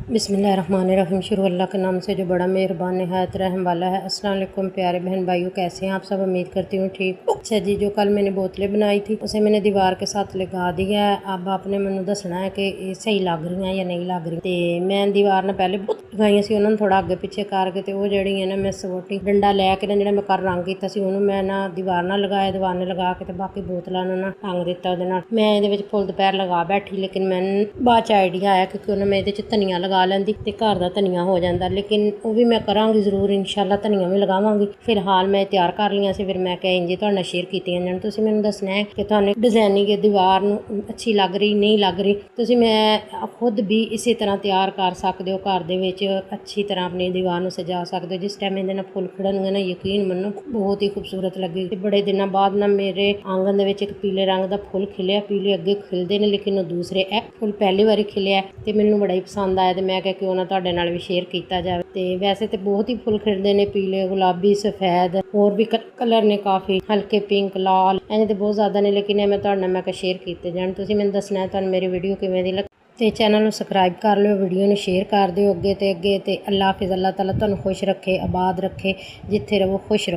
बिस्मिल्लाहिर्रहमानिर्रहीम। शुरू अल्लाह के नाम से जो बड़ा मेहरबान निहायत रहम वाला है। अस्सलाम वालेकुम प्यारे बहन भाइयों, कैसे हैं आप सब? उम्मीद करती हूँ ठीक। अच्छा जी, जो कल मैंने बोतलें बनाई थी उसे मैंने दीवार के साथ लगा दिया है। अब आपने मैंने दसना है कि ये सही लग रही हैं या नहीं लग रही। तो मैं दीवार ने पहले बहुत लगाई सी, उन्होंने थोड़ा अगे पिछे करके तो वो जी है ना मैं सवोटी डंडा लैके ना जो मैं कर रंग किया सी उन्होंने मैं ना दीवार ना लगाया, दीवार ने लगा के तो बाकी बोतलों ना टंग दिता। मैं ये फुल दोपहर लगा बैठी, लेकिन मैं बाद च आइडिया आया क्योंकि उन्हें मैं ये धनिया लगा लैंदी ते घर दा धनिया हो जाता, लेकिन वो भी मैं करांगी जरूर इंशाल्लाह, धनिया भी लगावांगी। फिलहाल मैं तैयार कर लिया सी, फिर मैं कह इंजे तुहाडे शेयर कीतियां जाण। तुसीं मैनूं दसना है कि तुहानूं डिजाइनिंग दीवार नूं अच्छी लग रही नहीं लग रही। तुसीं मैं खुद भी इसी तरह तैयार कर सकते हो, घर दे विच अच्छी तरह अपनी दीवार नूं सजा सकते हो। जिस टाइम इहदे नाल फुल खिड़नगे ना, यकीन मन्नो बहुत ही खूबसूरत लगेगी। बड़े दिनों बाद ना मेरे आंगन दे विच एक पीले रंग दा फुल खिलिया। पीले अगे खिलदे ने लेकिन दूसरे फुल पहली बारी खिलिया ते मैनूं बड़ा ही पसंद आया। ते मैं क्या क्यों ना तुहाडे नाल भी शेयर किया जाए। तो वैसे तो बहुत ही फुल खिलते हैं, पीले गुलाबी सफेद और भी कलर ने काफ़ी हल्के पिंक लाल इंज तो बहुत ज़्यादा ने, लेकिन मैं तुहाडे नाल मैं शेयर किए जान। तुसीं मैनूं दसना है तुहानूं मेरी वीडियो किवें दी लगी। तो चैनल को सबसक्राइब कर लो, वीडियो में शेयर कर दो अगे तो अगे। तो अल्लाह हाफिज़। अल्लाह ताला तुहानूं खुश रखे, आबाद रखे, जिथे रहो खुश रहो।